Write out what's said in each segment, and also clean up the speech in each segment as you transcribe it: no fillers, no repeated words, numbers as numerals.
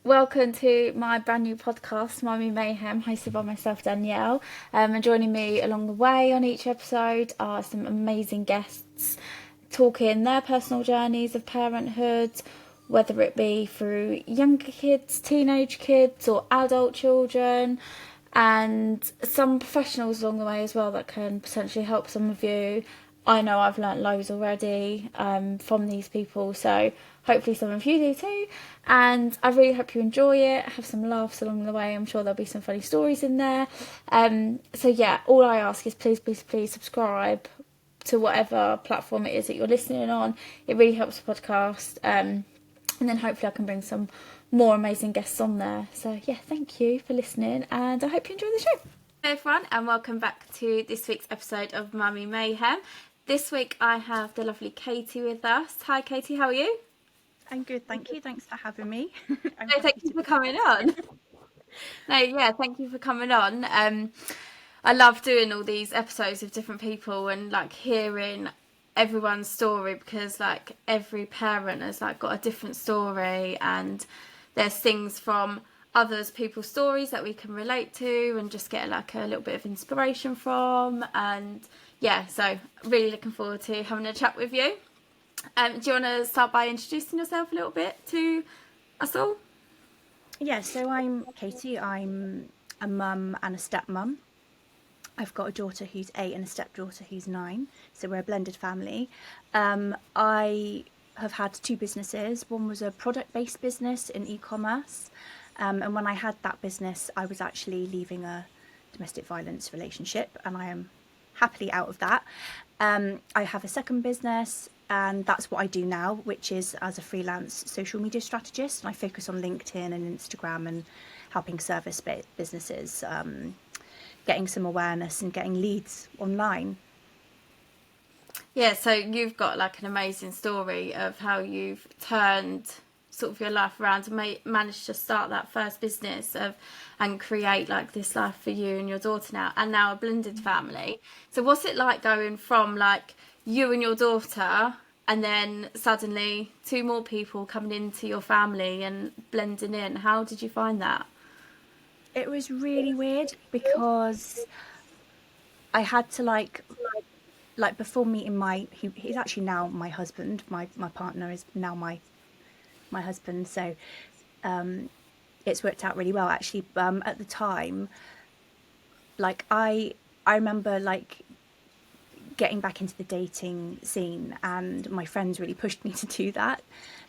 Welcome to my brand new podcast, Mayhem, hosted by myself, Danielle. And joining me along the way on each episode are some amazing guests talking their personal journeys of parenthood, whether it be through younger kids, teenage kids, or adult children, and some professionals along the way as well that can potentially help some of you. I know I've learnt loads already from these people, so hopefully some of you do too. And I really hope you enjoy it, have some laughs along the way. I'm sure there'll be some funny stories in there. So yeah, all I ask is please subscribe to whatever platform it is that you're listening on. It really helps the podcast. And then hopefully I can bring some more amazing guests on there. So yeah, thank you for listening, and I hope you enjoy the show. Hey everyone, and welcome back to this week's episode of Mummy Mayhem. This week I have the lovely Katie with us. Hi Katie, how are you? I'm good, thank you. Thanks for having me. Thank you for coming on. Thank you for coming on. I love doing all these episodes with different people and like hearing everyone's story, because like every parent has like got a different story, and there's things from others people's stories that we can relate to and just get like a little bit of inspiration from. And yeah, so really looking forward to having a chat with you. Do you want to start by introducing yourself a little bit to us all? Yeah, so I'm Katie. I'm a mum and a stepmum. I've got a daughter who's 8 and a stepdaughter who's 9. So we're a blended family. I have had 2 businesses. One was a product-based business in e-commerce. And when I had that business, I was actually leaving a domestic violence relationship, and I am happily out of that. I have a second business, and that's what I do now, which is as a freelance social media strategist. And I focus on LinkedIn and Instagram and helping service businesses, getting some awareness and getting leads online. Yeah, so you've got like an amazing story of how you've turned sort of your life around and managed to start that first business and create like this life for you and your daughter now, and now a blended family. So what's it like going from like you and your daughter, and then suddenly 2 more people coming into your family and blending in? How did you find that? It was really weird because I had to like before meeting he's actually now my husband. My partner is now my husband. So it's worked out really well actually. At the time, like I remember like getting back into the dating scene, and my friends really pushed me to do that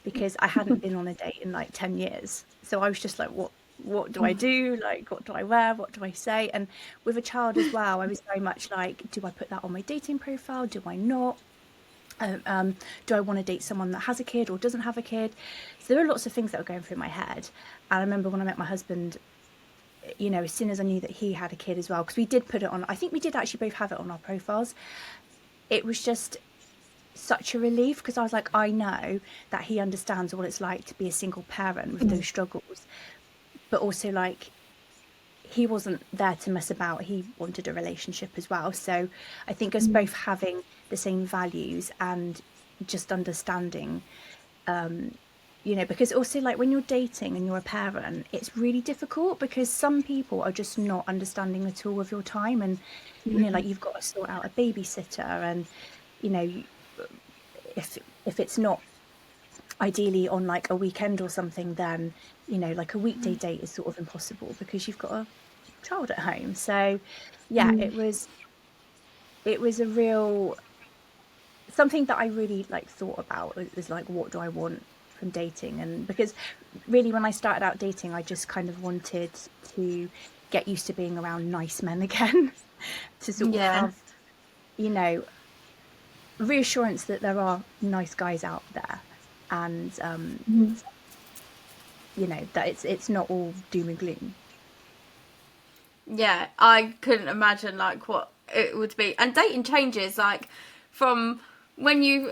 because I hadn't been on a date in like 10 years. So I was just like, what do I do? Like, what do I wear? What do I say? And with a child as well, I was very much like, do I put that on my dating profile? Do I not? Do I want to date someone that has a kid or doesn't have a kid? So there were lots of things that were going through my head. And I remember when I met my husband, you know, as soon as I knew that he had a kid as well, because we did put it on, I think we did actually both have it on our profiles. It was just such a relief because I was like, I know that he understands what it's like to be a single parent with those struggles, but also like he wasn't there to mess about. He wanted a relationship as well. So I think us both having the same values and just understanding, you know, because also like when you're dating and you're a parent, it's really difficult because some people are just not understanding at all of your time. And, you know, like you've got to sort out a babysitter, and, you know, if it's not ideally on like a weekend or something, then, you know, like a weekday date is sort of impossible because you've got a child at home. So yeah, it was a real something that I really like thought about is like, what do I want from dating? And because really when I started out dating, I just kind of wanted to get used to being around nice men again, to sort of Yeah. have, you know, reassurance that there are nice guys out there, and you know, that it's not all doom and gloom. Yeah, I couldn't imagine like what it would be. And dating changes like from when you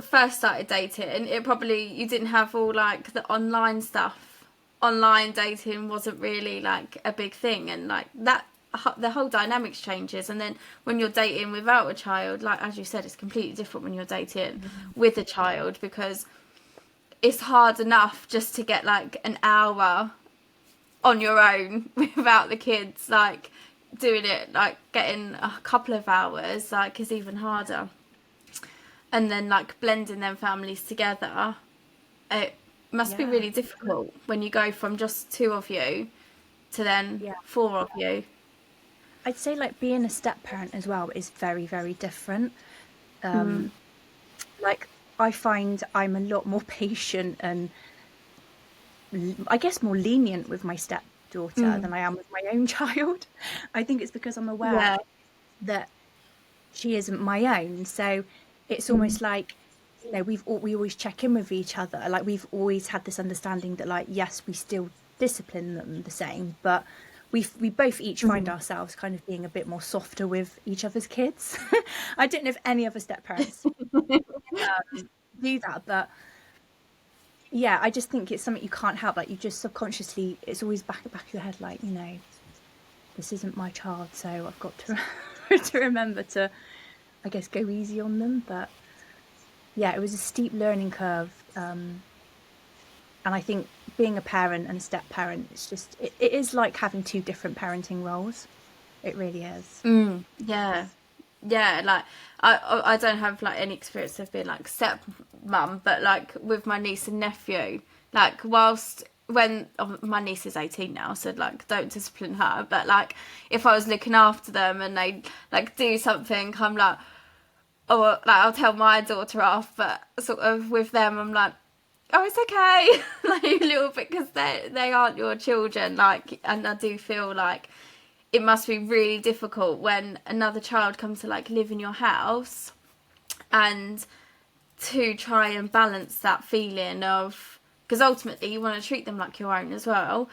first started dating. It probably you didn't have all like the online stuff. Online dating wasn't really like a big thing, and like that the whole dynamics changes. And then when you're dating without a child, like as you said, it's completely different when you're dating with a child, because it's hard enough just to get like an hour on your own without the kids. Like doing it, like getting a couple of hours, like is even harder. And then like blending them families together, it must be Yeah. really difficult when you go from just two of you to then Yeah. four of you. I'd say like being a step parent as well is very, very different. Like I find I'm a lot more patient and I guess more lenient with my stepdaughter than I am with my own child. I think it's because I'm aware Yeah. that she isn't my own. So it's almost like, you know, we always check in with each other. Like we've always had this understanding that like, yes, we still discipline them the same, but we both each find ourselves kind of being a bit more softer with each other's kids. I don't know if any other step parents do that, but yeah, I just think it's something you can't help. Like you just subconsciously, it's always back of your head, like, you know, this isn't my child, so I've got to to remember to, I guess, go easy on them. But yeah, it was a steep learning curve. And I think being a parent and a step parent, it's just, it is like having two different parenting roles. It really is. Yeah. Yeah, like I don't have like any experience of being like step mum, but like with my niece and nephew, like whilst when my niece is 18 now, so like don't discipline her, but like if I was looking after them and they like do something, I'm like, oh, like I'll tell my daughter off, but sort of with them, I'm like, oh, it's okay, like a little bit, because they aren't your children, like, and I do feel like it must be really difficult when another child comes to like live in your house, and to try and balance that feeling of, because ultimately you want to treat them like your own as well.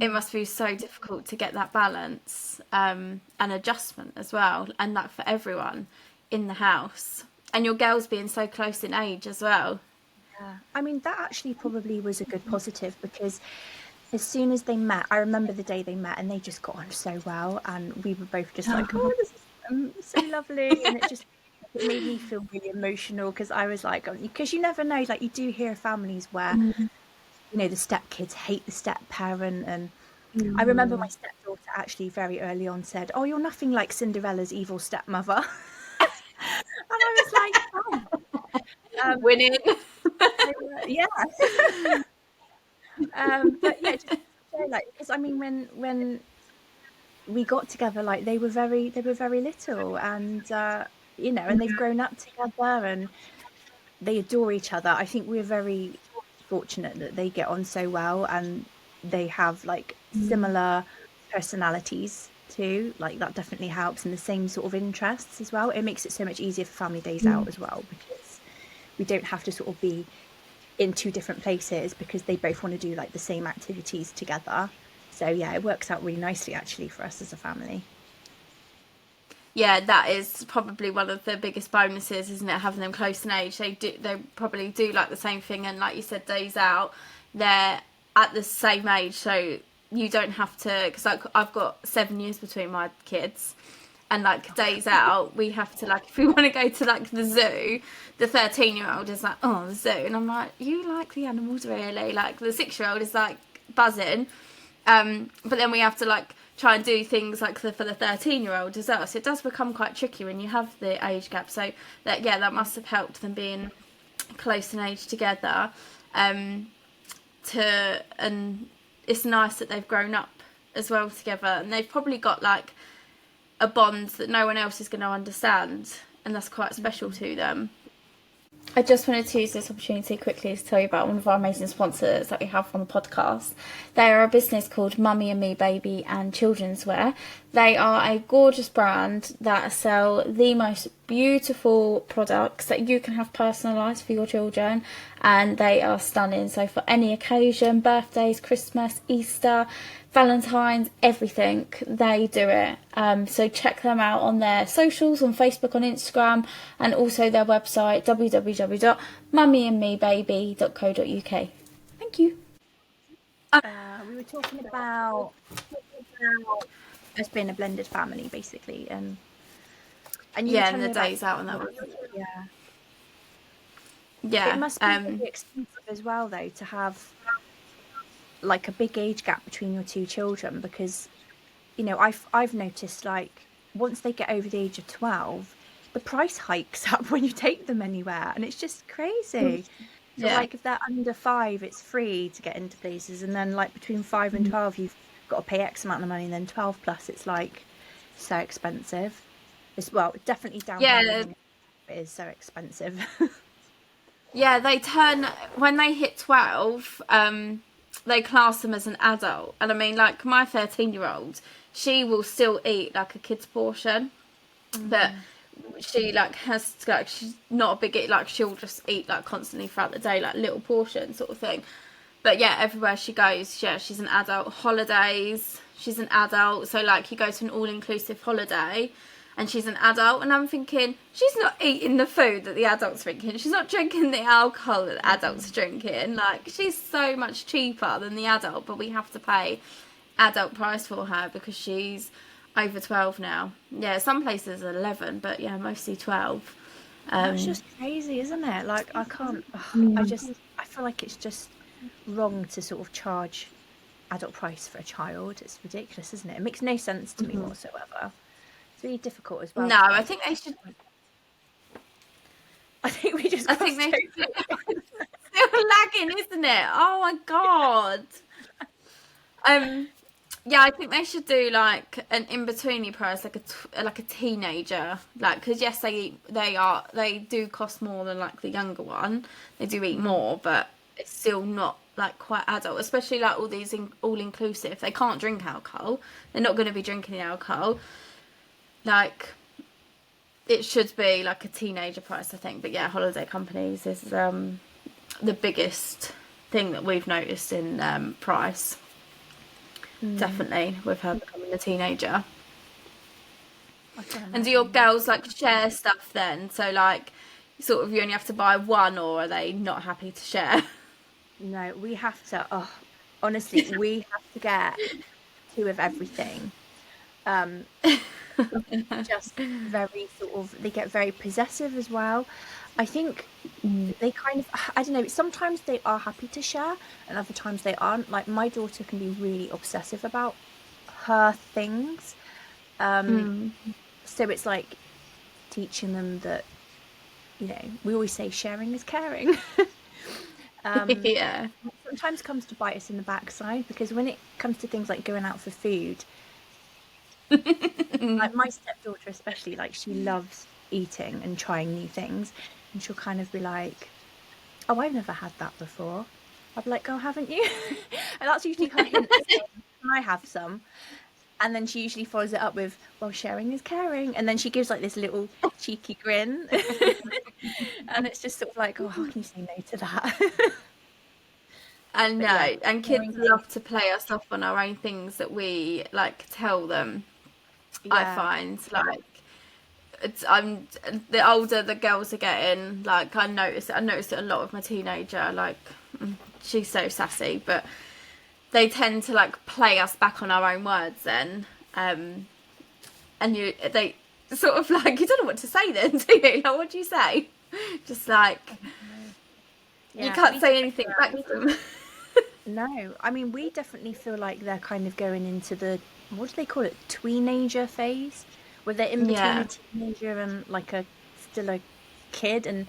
It must be so difficult to get that balance, and adjustment as well, and that for everyone in the house, and your girls being so close in age as well. Yeah. I mean, that actually probably was a good positive because as soon as they met, I remember the day they met and they just got on so well. And we were both just like, oh, this is so lovely. And it made me feel really emotional because I was like, because you never know, like you do hear families where, you know, the stepkids hate the step parent. And I remember my stepdaughter actually very early on said, oh, you're nothing like Cinderella's evil stepmother. And I was like, oh, Winning. yeah. But yeah, just to show, like, because I mean, when we got together, like they were very little, and you know, and they've grown up together, and they adore each other. I think we're very fortunate that they get on so well, and they have like similar personalities too. Like that definitely helps, and the same sort of interests as well. It makes it so much easier for family days out as well because we don't have to sort of be in two different places because they both want to do like the same activities together. So yeah, it works out really nicely actually for us as a family. Yeah, that is probably one of the biggest bonuses, isn't it? Having them close in age, they probably do like the same thing, and like you said, days out, they're at the same age, so you don't have to. Because like I've got 7 years between my kids, and like days out, we have to, like, if we want to go to like the zoo, the 13-year-old is like, oh, the zoo, and I'm like, you like the animals really? Like the 6-year-old is like buzzing. But then we have to like try and do things like for the 13-year-old as well. So it does become quite tricky when you have the age gap. So that, yeah, that must have helped them being close in age together. And it's nice that they've grown up as well together, and they've probably got like a bond that no one else is going to understand, and that's quite special to them. I just wanted to use this opportunity quickly to tell you about one of our amazing sponsors that we have on the podcast. They are a business called Mummy and Me Baby and Children's Wear. They are a gorgeous brand that sell the most beautiful products that you can have personalised for your children, and they are stunning. So for any occasion, birthdays, Christmas, Easter, Valentine's, everything, they do it. So check them out on their socials, on Facebook, on Instagram, and also their website, www.mummyandmebaby.co.uk. Thank you. We were talking about us being a blended family basically, and you were Yeah, and telling the me about days out, and that was, yeah. It Yeah. must be really expensive as well, though, to have like a big age gap between your two children, because I've noticed, like, once they get over the age of 12, the price hikes up when you take them anywhere, and it's just crazy. So Yeah. like if they're under 5, it's free to get into places, and then like between 5 and 12, you've got to pay X amount of money, and then 12 plus, it's like so expensive. Well, definitely down here Yeah. living, it is so expensive. Yeah, they turn when they hit 12, they class them as an adult. And I mean, like my 13-year-old, she will still eat like a kid's portion, but she like has to, like, she's not a big eat, like she'll just eat like constantly throughout the day, like little portions sort of thing. But yeah, everywhere she goes, yeah, she's an adult. Holidays, she's an adult. So like you go to an all-inclusive holiday and she's an adult, and I'm thinking, she's not eating the food that the adults are drinking. She's not drinking the alcohol that the adults are drinking. Like, she's so much cheaper than the adult, but we have to pay adult price for her because she's over 12 now. Yeah, some places are 11, but yeah, mostly 12. That's just crazy, isn't it? Like, I can't, I feel like it's just wrong to sort of charge adult price for a child. It's ridiculous, isn't it? It makes no sense to me whatsoever. It's really difficult as well No, to I like. think they should. I think we just I think crossed they over. still lagging, isn't it? Oh my god. Um, yeah, I think they should do like an in-betweeny price, like a teenager, like, because yes, they do cost more than like the younger one. They do eat more, but it's still not like quite adult. Especially like all these all-inclusive. They can't drink alcohol. They're not going to be drinking alcohol. Like, it should be like a teenager price, I think. But yeah, holiday companies is the biggest thing that we've noticed in price. Definitely, with her becoming a teenager. I can And do your imagine. girls like share stuff then? So like, sort of, you only have to buy one, or are they not happy to share? No, we have to. Oh, honestly, we have to get two of everything. Um, just very sort of, they get very possessive as well. I think they kind of, I don't know, sometimes they are happy to share and other times they aren't. Like my daughter can be really obsessive about her things. So it's like teaching them that, we always say sharing is caring. Yeah. Sometimes comes to bite us in the backside, because when it comes to things like going out for food, like my stepdaughter especially, like she loves eating and trying new things, and she'll kind of be like, "Oh, I've never had that before." I'll be like, "Oh, haven't you?" And that's usually her hint as well. Can I have some? And then she usually follows it up with, "Well, sharing is caring." And then she gives like this little cheeky grin. And it's just sort of like, "Oh, how can you say no to that?" I But yeah, know. And kids sharing is, love to play us off on our own things that we like tell them. I yeah. find like I'm the older the girls are getting, like I noticed it a lot with my teenager. Like, she's so sassy, but they tend to like play us back on our own words then, and they sort of like, you don't know what to say then, do you? Like, what do you say? Just like, you Yeah, can't say anything back to them. no, I mean, we definitely feel like they're kind of going into the, what do they call it, tweenager phase, where they're in between a Yeah. teenager and like still a kid, and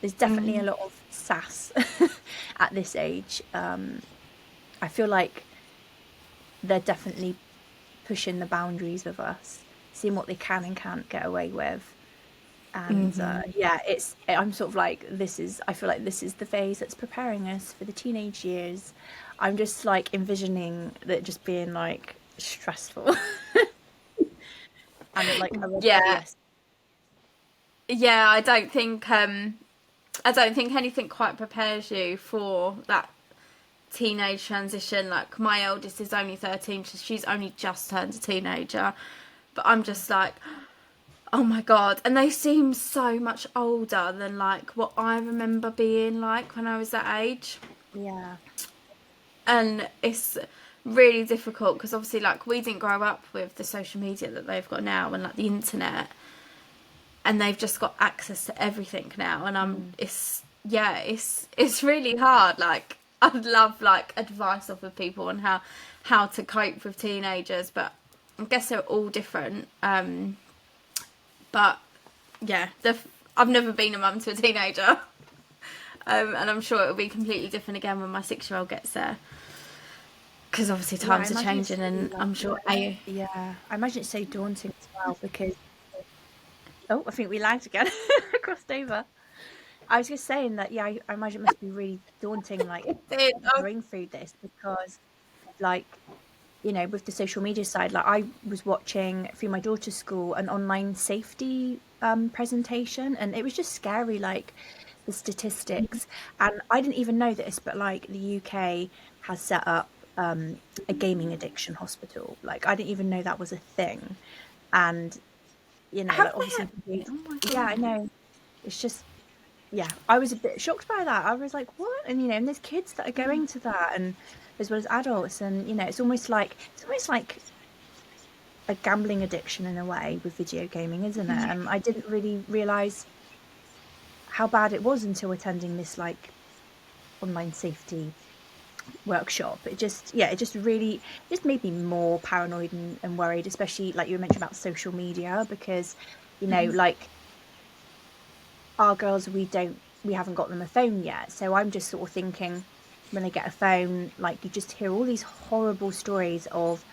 there's definitely a lot of sass at this age. I feel like they're definitely pushing the boundaries with us, seeing what they can and can't get away with. And yeah, I'm sort of like, I feel like this is the phase that's preparing us for the teenage years. I'm just like envisioning that just being like stressful and like a Yeah. rebellious. Yeah, I don't think anything quite prepares you for that teenage transition. Like, my eldest is only 13, so she's only just turned a teenager. But I'm just like, oh my god. And they seem so much older than like what I remember being like when I was that age. Yeah. And it's really difficult because obviously, like, we didn't grow up with the social media that they've got now and like the internet, and they've just got access to everything now, and yeah, it's really hard. Like, I'd love like advice off of people on how to cope with teenagers, but I guess they're all different. But yeah, I've never been a mum to a teenager, and I'm sure it'll be completely different again when my 6-year-old gets there. Because obviously Yeah, I times are imagine it's changing, really and like, I'm sure yeah, I imagine it's so daunting as well because, oh, I think we lagged again, crossed over. I was just saying that, yeah, I imagine it must be really daunting, like oh, going through this because, like, with the social media side, like I was watching through my daughter's school an online safety presentation, and it was just scary, like the statistics. And I didn't even know this, but like the UK has set up a gaming addiction hospital. Like I didn't even know that was a thing. And have like obviously, they? Oh my yeah, I god. know. It's just, yeah, I was a bit shocked by that. I was like, what? And and there's kids that are going to that, and as well as adults, and it's almost like a gambling addiction in a way with video gaming, isn't it? And I didn't really realize how bad it was until attending this like online safety workshop. It just made me more paranoid and worried, especially like you mentioned about social media, because like our girls, we haven't got them a phone yet. So I'm just sort of thinking when they get a phone, like you just hear all these horrible stories of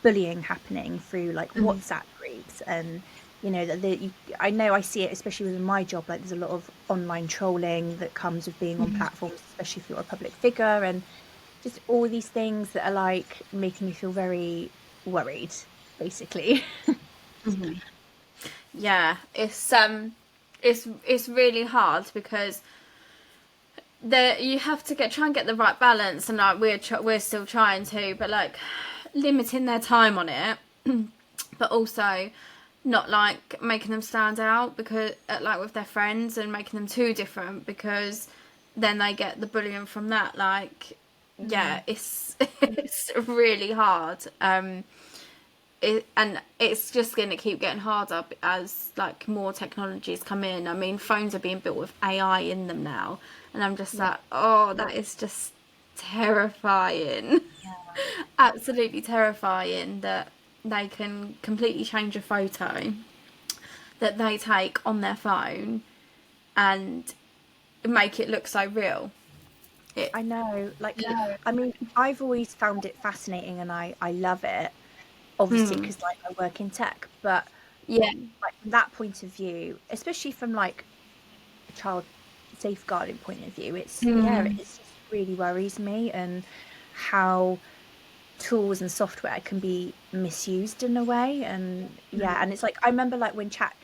bullying happening through like WhatsApp groups, and I know I see it especially within my job. Like there's a lot of online trolling that comes with being on platforms, especially if you're a public figure, and just all these things that are like making me feel very worried, basically. Yeah, it's really hard because you have to try and get the right balance, and like we're still trying to, but like limiting their time on it, but also not like making them stand out because like with their friends and making them too different because then they get the bullying from that. Like, yeah, Mm. it's really hard. And it's just going to keep getting harder as like more technologies come in. I mean, phones are being built with AI in them now, and I'm just Yeah, like, oh, that is just terrifying. Absolutely terrifying that they can completely change a photo that they take on their phone and make it look so real. It, I know. Like, I mean, I've always found it fascinating, and I love it, obviously, because like I work in tech, but yeah, like from that point of view, especially from like a child safeguarding point of view, it's just really worries me, and how tools and software can be misused in a way. And yeah, and it's like I remember like when chat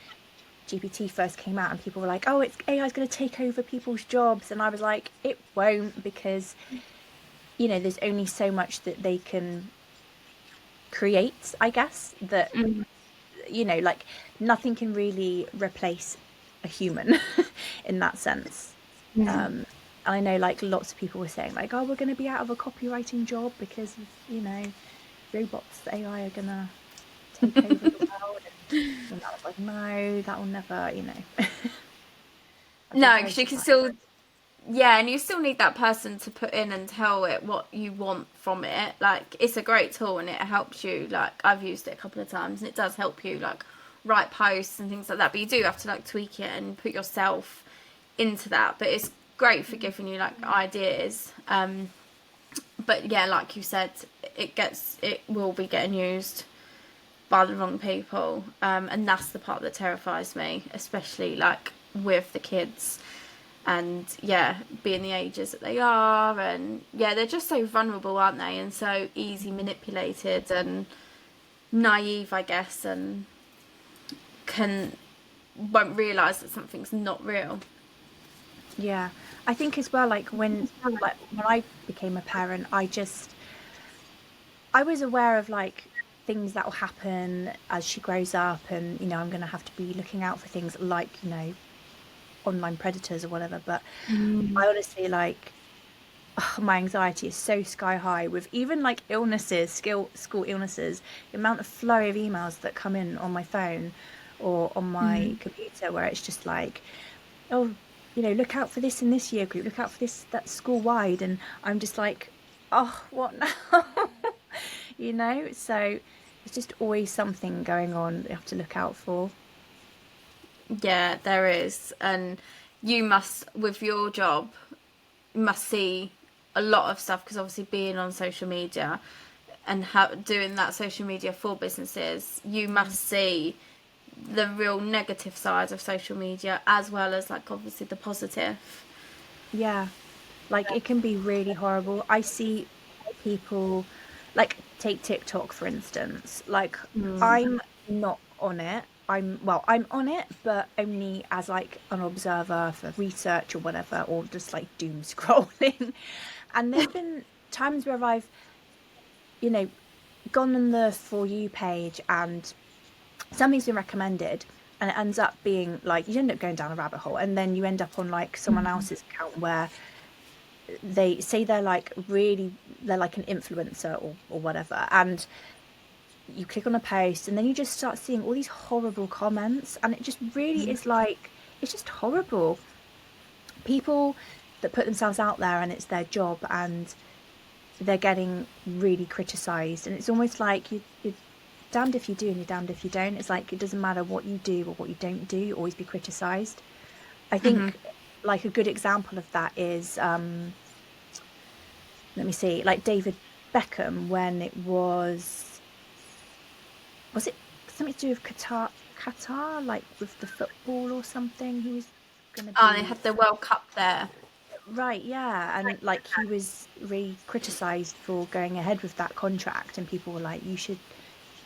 GPT first came out and people were like, oh, it's AI is going to take over people's jobs, and I was like, it won't, because there's only so much that they can create, I guess, that like nothing can really replace a human in that sense. And I know like lots of people were saying like, oh, we're going to be out of a copywriting job because of robots, the AI are going to take over the world. And I was like, no, that will never, I'd be no, very because you can surprised. still, yeah, and you still need that person to put in and tell it what you want from it. Like, it's a great tool and it helps you. Like, I've used it a couple of times and it does help you like write posts and things like that, but you do have to like tweak it and put yourself into that. But it's great for giving you like ideas. But yeah, like you said, it will be getting used by the wrong people, and that's the part that terrifies me, especially like with the kids, and yeah, being the ages that they are, and yeah, they're just so vulnerable, aren't they, and so easy manipulated and naive, I guess, and can won't realize that something's not real. Yeah. I think as well, like when I became a parent, I was aware of like things that will happen as she grows up, and I'm going to have to be looking out for things like online predators or whatever. But I honestly like my anxiety is so sky high with even like illnesses, school illnesses, the amount of flurry of emails that come in on my phone or on my computer, where it's just like, oh, look out for this in this year group, look out for this, that's school wide. And I'm just like, oh, what now? So it's just always something going on that you have to look out for. Yeah, there is. And you must, with your job, you must see a lot of stuff because obviously being on social media and doing that social media for businesses, you must see the real negative side of social media as well as like obviously the positive. Yeah, like it can be really horrible. I see people, like, take TikTok for instance. Like, I'm not on it. I'm on it, but only as like an observer for research or whatever, or just like doom scrolling. And there's been times where I've, you know, gone on the For You page and something's been recommended, and it ends up being like you end up going down a rabbit hole, and then you end up on like someone else's account where they say they're like an influencer or whatever, and you click on a post and then you just start seeing all these horrible comments, and it just really is like, it's just horrible. People that put themselves out there and it's their job, and they're getting really criticized, and it's almost like you're damned if you do and you're damned if you don't. It's like it doesn't matter what you do or what you don't do, you always be criticized. I think like a good example of that is let me see, like David Beckham, when it was it something to do with Qatar, like with the football or something? He was going to Oh, they be had the World Cup there. right, yeah, and like he was really criticized for going ahead with that contract, and people were like, you should,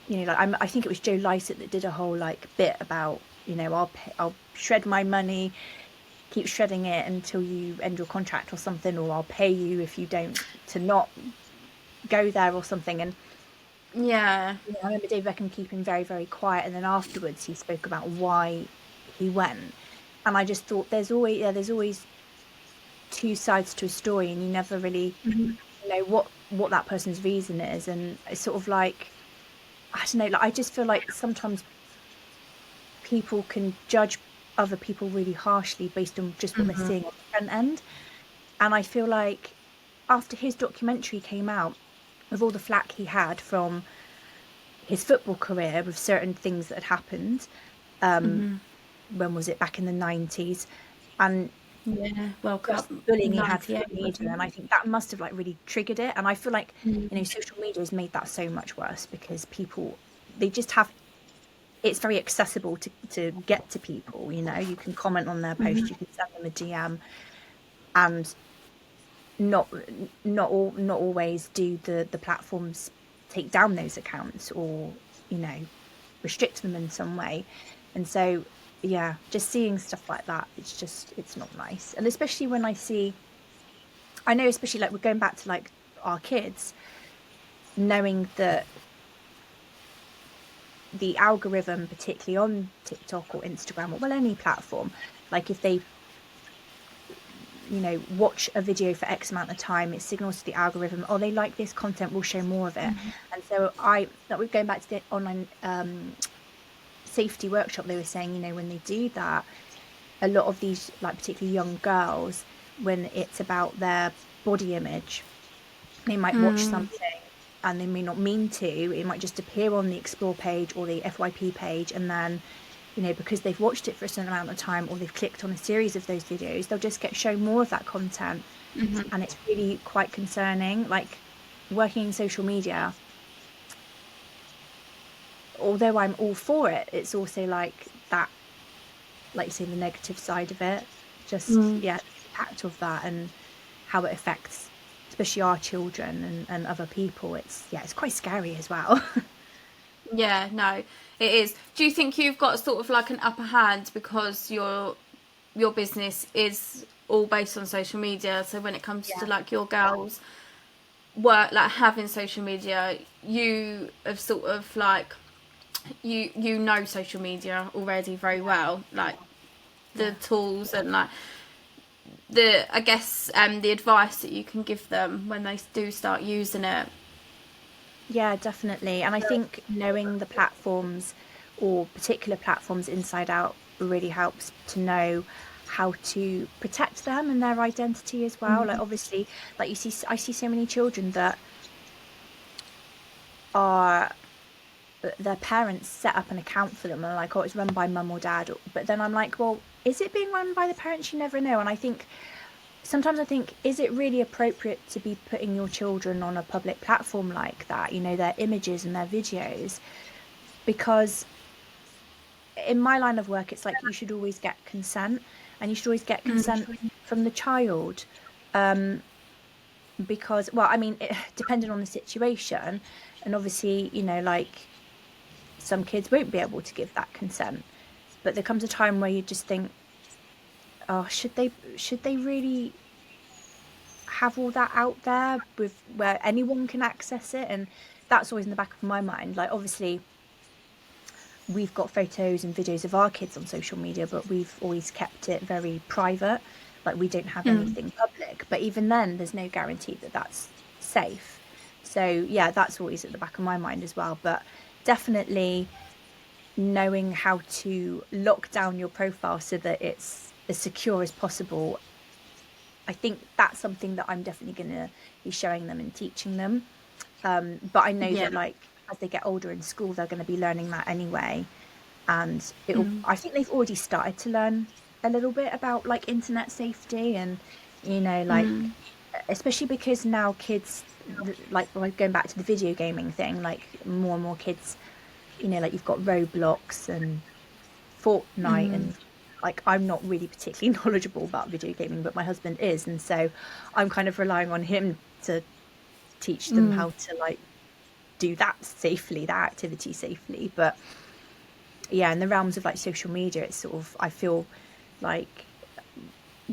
like I think it was Joe Lycett that did a whole like bit about, I'll shred my money, keep shredding it until you end your contract or something, or I'll pay you if you don't to not go there or something. And Yeah. I remember Dave Beckham keeping very, very quiet, and then afterwards he spoke about why he went. And I just thought there's always two sides to a story, and you never really know what that person's reason is. And it's sort of like, I don't know, like I just feel like sometimes people can judge other people really harshly based on just what they're seeing on the front end. And I feel like after his documentary came out, with all the flack he had from his football career with certain things that had happened, when was it, back in the 90s, and Yeah, World Cup just bullying he had through 98, the media, wasn't and I think that must have like really triggered it. And I feel like, it? social media has made that so much worse because people, they just have, it's very accessible to get to people. You can comment on their post, you can send them a DM, and not not always do the platforms take down those accounts, or restrict them in some way. And so, yeah, just seeing stuff like that, it's not nice. And especially when I know, especially like we're going back to like our kids, knowing that the algorithm, particularly on TikTok or Instagram or, well, any platform, like if they watch a video for X amount of time, it signals to the algorithm, oh, they like this content, we'll show more of it. And so we're going back to the online safety workshop, they were saying, when they do that, a lot of these, like particularly young girls, when it's about their body image, they might watch something and they may not mean to, it might just appear on the explore page or the FYP page, and then because they've watched it for a certain amount of time, or they've clicked on a series of those videos, they'll just get shown more of that content. And it's really quite concerning. Like, working in social media, although I'm all for it, it's also like that, like you say, the negative side of it, just yeah, the impact of that and how it affects especially our children and other people. It's quite scary as well. Yeah, no, it is. Do you think you've got sort of like an upper hand because your business is all based on social media? So when it comes to Yeah. like your girls' work, like having social media, you have sort of like you know social media already very well, like the Yeah. tools and like the I guess the advice that you can give them when they do start using it. Yeah, definitely. And I think knowing the platforms, or particular platforms inside out, really helps to know how to protect them and their identity as well. Like obviously, like I see so many children that are their parents set up an account for them and like, oh, it's run by mum or dad. But then I'm like, well, is it being run by the parents? You never know. And I think sometimes I think, is it really appropriate to be putting your children on a public platform like that? You know, their images and their videos, because in my line of work, it's like you should always get consent, and you should always get consent from the child. Because, well, I mean, depending on the situation, and obviously, you know, like some kids won't be able to give that consent, but there comes a time where you just think, oh, should they really have all that out there with where anyone can access it? And that's always in the back of my mind. Like obviously we've got photos and videos of our kids on social media, but we've always kept it very private. Like we don't have anything public, but even then there's no guarantee that that's safe. So yeah, that's always at the back of my mind as well. But definitely knowing how to lock down your profile so that it's as secure as possible, I think that's something that I'm definitely going to be showing them and teaching them. But I know that like as they get older in school, they're going to be learning that anyway. And I think they've already started to learn a little bit about like internet safety and, you know, like, especially because now kids, like going back to the video gaming thing, like more and more kids, you know, like you've got Roblox and Fortnite and like I'm not really particularly knowledgeable about video gaming, but my husband is, and so I'm kind of relying on him to teach them how to like do that safely, that activity safely. But yeah, in the realms of like social media, it's sort of, I feel like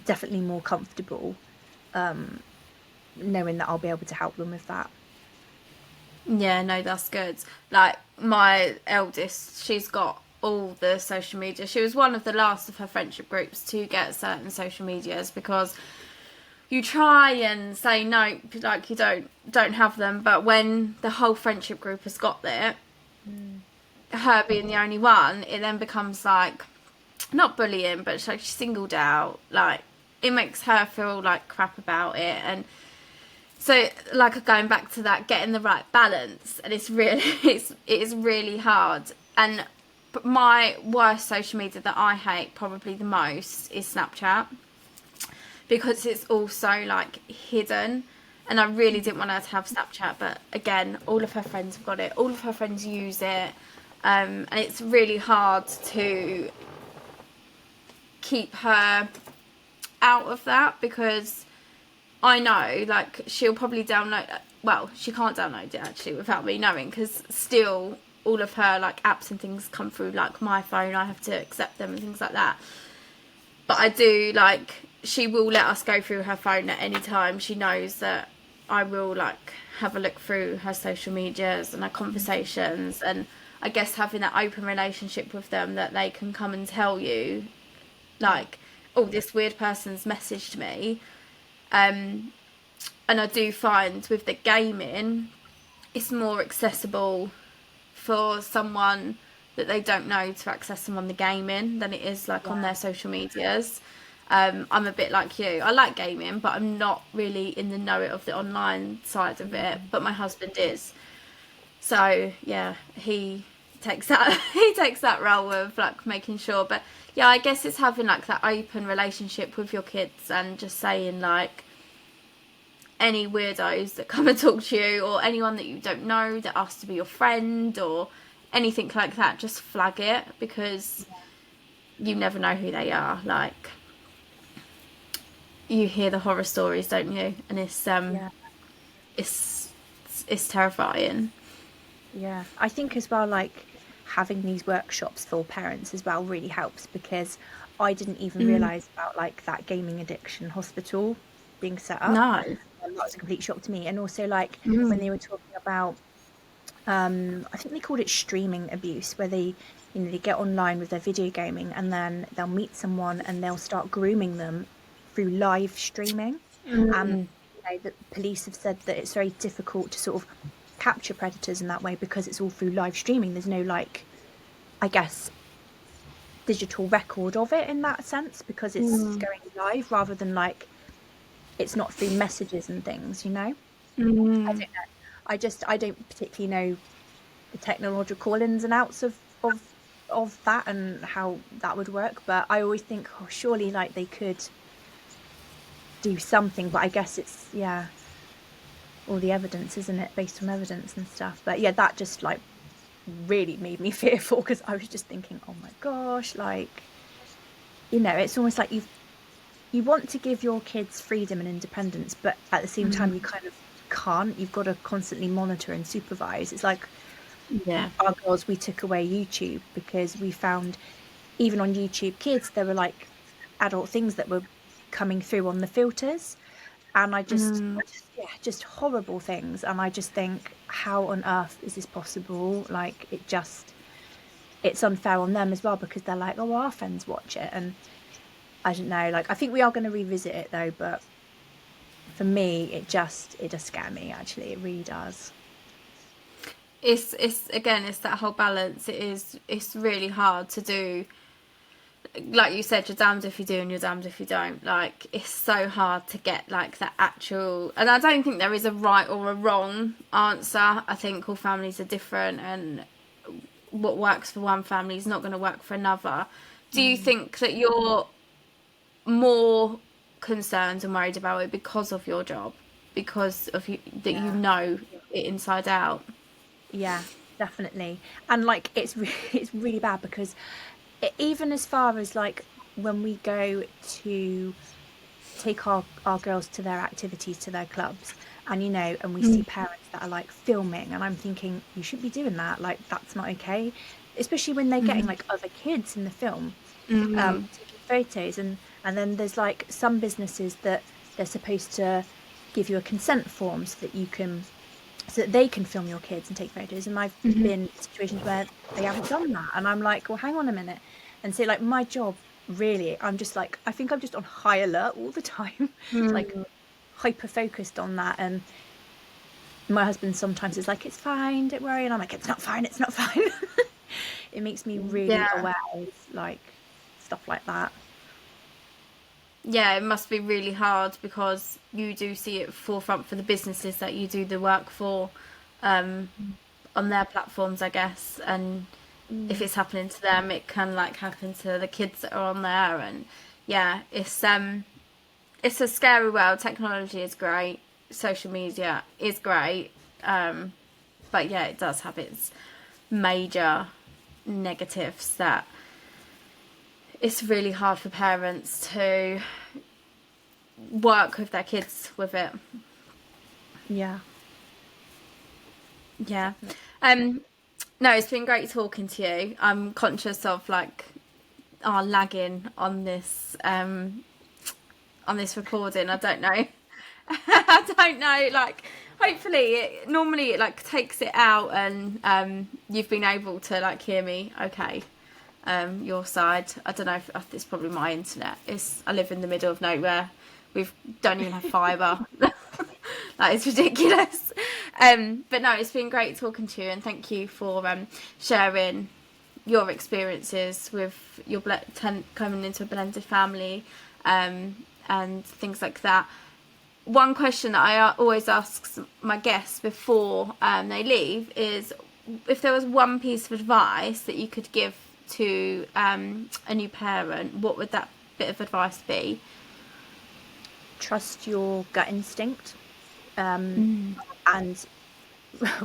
definitely more comfortable knowing that I'll be able to help them with that. Yeah, no, that's good. Like my eldest, she's got all the social media. She was one of the last of her friendship groups to get certain social medias, because you try and say no, like you don't have them, but when the whole friendship group has got it, her being the only one, it then becomes like not bullying, but it's like she's singled out. Like it makes her feel like crap about it. And so like going back to that, getting the right balance, and it's really it is really hard. And my worst social media that I hate probably the most is Snapchat, because it's also like hidden, and I really didn't want her to have Snapchat, but again, all of her friends have got it, all of her friends use it, and it's really hard to keep her out of that, because I know like she'll probably download, well, she can't download it actually without me knowing, because still all of her like apps and things come through like my phone, I have to accept them and things like that. But I do, like, she will let us go through her phone at any time. She knows that I will like have a look through her social medias and her conversations, and I guess having that open relationship with them, that they can come and tell you like, oh, this weird person's messaged me. And I do find with the gaming, it's more accessible for someone that they don't know to access them on the gaming than it is like on their social medias. I'm a bit like you. I like gaming, but I'm not really in the know of the online side of it. But my husband is. So yeah, he takes that role of like making sure. But yeah, I guess it's having like that open relationship with your kids, and just saying like, any weirdos that come and talk to you, or anyone that you don't know that asks to be your friend or anything like that, just flag it, because you never know who they are. Like, you hear the horror stories, don't you? And it's terrifying. Yeah, I think as well, like having these workshops for parents as well really helps, because I didn't even realize about like that gaming addiction hospital being set up. No. That was a complete shock to me. And also like when they were talking about, I think they called it streaming abuse, where they, you know, they get online with their video gaming and then they'll meet someone and they'll start grooming them through live streaming. You know, the police have said that it's very difficult to sort of capture predators in that way, because it's all through live streaming. There's no like, I guess, digital record of it in that sense, because it's going live rather than like it's not through messages and things, you know. I don't know. I don't particularly know the technological ins and outs of that and how that would work, but I always think, oh, surely like they could do something, but I guess it's, yeah, all the evidence, isn't it, based on evidence and stuff. But yeah, that just like really made me fearful, because I was just thinking, oh my gosh, like, you know, it's almost like you want to give your kids freedom and independence, but at the same time you kind of can't. You've got to constantly monitor and supervise. It's like Yeah. our girls, we took away YouTube because we found even on YouTube Kids there were like adult things that were coming through on the filters, and yeah, just horrible things. And I just think, how on earth is this possible? Like, it's unfair on them as well, because they're like, oh, our friends watch it. And I don't know, like, I think we are going to revisit it though, but for me it does scare me, actually. It really does. It's again, it's that whole balance. It's really hard to do. Like you said, you're damned if you do and you're damned if you don't. Like, it's so hard to get like the actual, and I don't think there is a right or a wrong answer. I think all families are different, and what works for one family is not going to work for another. Do you think that you're more concerned and worried about it because of your job, because of you, that you Yeah. know it inside out? Yeah, definitely. And like it's really bad, because even as far as like when we go to take our girls to their activities, to their clubs, and you know, and we see parents that are like filming, and I'm thinking, you shouldn't be doing that, like that's not okay, especially when they're getting like other kids in the film, taking photos. And then there's like some businesses that they're supposed to give you a consent form so that you can, so that they can film your kids and take photos. And I've been in situations where they haven't done that, and I'm like, well, hang on a minute. And so like my job, really, I'm just like, I think I'm just on high alert all the time, like hyper focused on that. And my husband sometimes is like, it's fine, don't worry, and I'm like, it's not fine, it's not fine. It makes me really Yeah. aware of like stuff like that. Yeah, it must be really hard because you do see it forefront for the businesses that you do the work for, um, on their platforms, I guess. And if it's happening to them, it can like happen to the kids that are on there. And yeah, it's a scary world. Technology is great. Social media is great. But yeah, it does have its major negatives that it's really hard for parents to work with their kids with it. Yeah. Yeah. No, it's been great talking to you. I'm conscious of like our lagging on this recording. I don't know. I don't know. Like, hopefully, normally it like takes it out, and you've been able to like hear me. Okay. Your side. I don't know if it's probably my internet. I live in the middle of nowhere. We don't even have fibre. That is ridiculous. But no, it's been great talking to you, and thank you for sharing your experiences with your coming into a blended family, and things like that. One question that I always ask my guests before they leave is, if there was one piece of advice that you could give to a new parent, what would that bit of advice be? Trust your gut instinct. And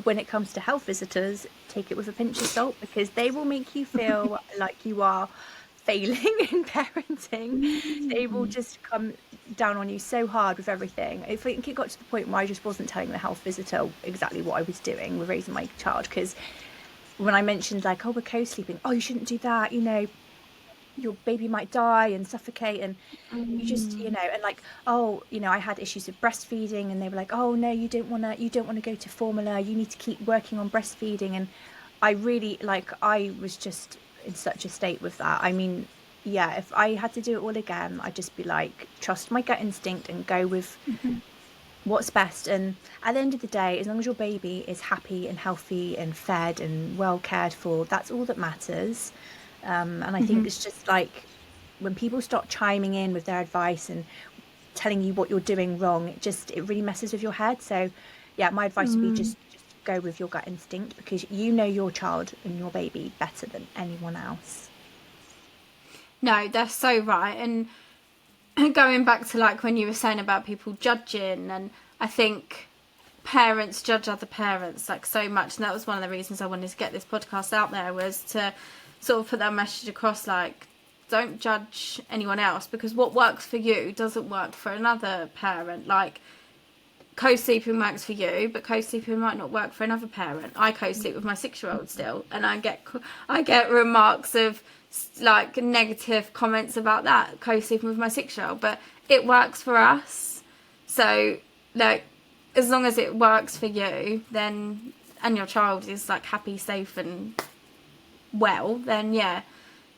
when it comes to health visitors, take it with a pinch of salt, because they will make you feel like you are failing in parenting. They will just come down on you so hard with everything. I think it got to the point where I just wasn't telling the health visitor exactly what I was doing with raising my child, because when I mentioned like, oh, we're co-sleeping, oh, you shouldn't do that, you know, your baby might die and suffocate, and you just, you know, and like, oh, you know, I had issues with breastfeeding, and they were like, oh no, you don't want to go to formula, you need to keep working on breastfeeding. And I really, like, I was just in such a state with that. I mean, yeah, if I had to do it all again, I'd just be like, trust my gut instinct and go with what's best. And at the end of the day, as long as your baby is happy and healthy and fed and well cared for, that's all that matters. And I think it's just like when people start chiming in with their advice and telling you what you're doing wrong, it really messes with your head. So yeah, my advice would be just go with your gut instinct, because you know your child and your baby better than anyone else. No, that's so right. And going back to like when you were saying about people judging, and I think parents judge other parents like so much, and that was one of the reasons I wanted to get this podcast out there, was to sort of put that message across, like, don't judge anyone else, because what works for you doesn't work for another parent. Like, co-sleeping works for you, but co-sleeping might not work for another parent. I co-sleep with my 6-year-old still, and I get remarks of like negative comments about that, co-sleeping with my 6-year-old, but it works for us. So like, as long as it works for you, then, and your child is like happy, safe and well, then yeah,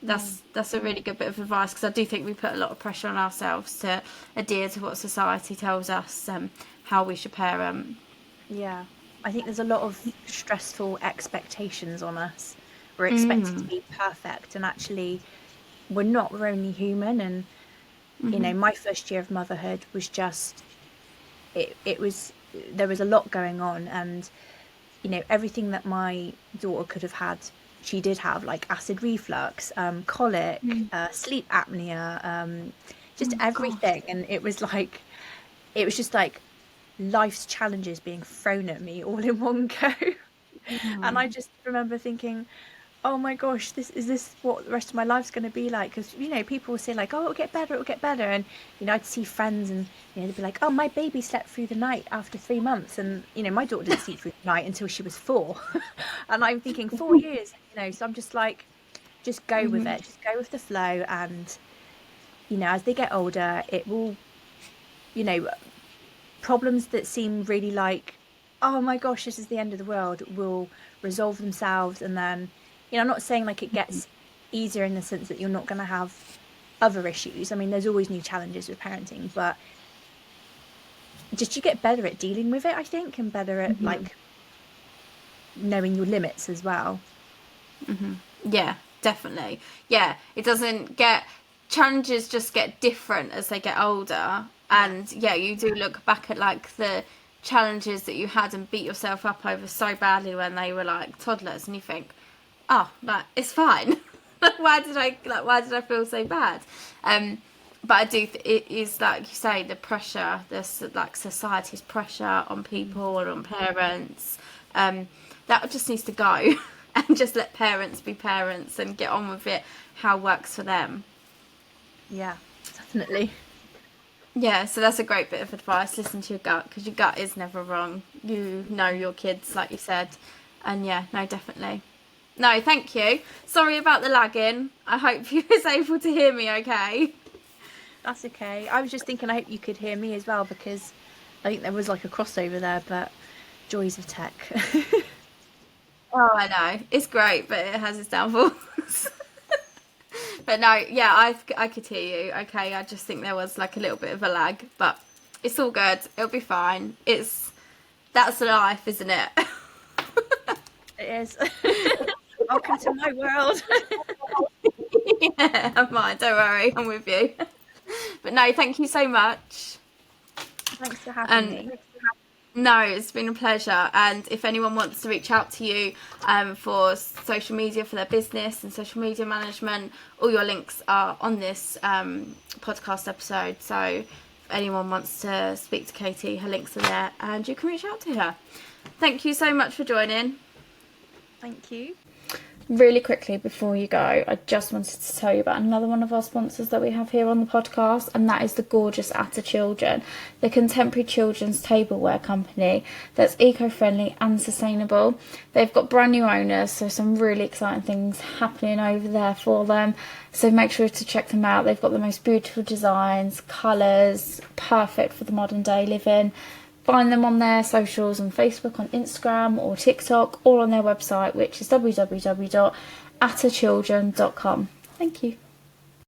that's a really good bit of advice, because I do think we put a lot of pressure on ourselves to adhere to what society tells us how we should parent. Yeah, I think there's a lot of stressful expectations on us. We're expected to be perfect, and actually we're not. We're only human. And you know, my first year of motherhood was just it was, there was a lot going on, and you know, everything that my daughter could have had, she did have, like acid reflux, colic, sleep apnea, just everything. And it was just like life's challenges being thrown at me all in one go. And I just remember thinking, oh my gosh, this is what the rest of my life's going to be like? Because you know, people will say like, oh, it'll get better, and you know, I'd see friends, and you know, they'd be like, oh, my baby slept through the night after 3 months, and you know, my daughter didn't sleep through the night until she was 4. And I'm thinking 4 years, you know. So I'm just like, just go with it, just go with the flow. And you know, as they get older, it will, you know, problems that seem really like, oh my gosh, this is the end of the world, will resolve themselves. And then, you know, I'm not saying like it gets easier in the sense that you're not going to have other issues. I mean, there's always new challenges with parenting, but just you get better at dealing with it, I think, and better at like knowing your limits as well. Yeah, definitely. Yeah, it doesn't get, challenges just get different as they get older. And yeah, you do look back at like the challenges that you had and beat yourself up over so badly when they were like toddlers, and you think, oh, like, it's fine. why did I feel so bad? But I do it is like you say, the pressure, this like society's pressure on people and on parents, that just needs to go. And just let parents be parents and get on with it how works for them. Yeah, definitely. Yeah, so that's a great bit of advice. Listen to your gut, because your gut is never wrong. You know your kids, like you said. And yeah, no, definitely. No, thank you. Sorry about the lagging. I hope you was able to hear me okay. That's okay. I was just thinking, I hope you could hear me as well, because I think there was like a crossover there, but joys of tech. Oh, I know. It's great, but it has its downfalls. But no, yeah, I could hear you. Okay, I just think there was like a little bit of a lag, but it's all good. It'll be fine. That's life, isn't it? It is. Welcome to my world. Yeah, I'm fine. Don't worry, I'm with you. But no, thank you so much. Thanks for having me. No, it's been a pleasure. And if anyone wants to reach out to you for social media, for their business and social media management, all your links are on this podcast episode. So if anyone wants to speak to Katie, her links are there, and you can reach out to her. Thank you so much for joining. Thank you. Really quickly before you go, I just wanted to tell you about another one of our sponsors that we have here on the podcast, and that is the gorgeous Atta Children, the contemporary children's tableware company that's eco-friendly and sustainable. They've got brand new owners, so some really exciting things happening over there for them, so make sure to check them out. They've got the most beautiful designs, colours, perfect for the modern day living. Find them on their socials on Facebook, on Instagram or TikTok, or on their website, which is www.attachildren.com. Thank you.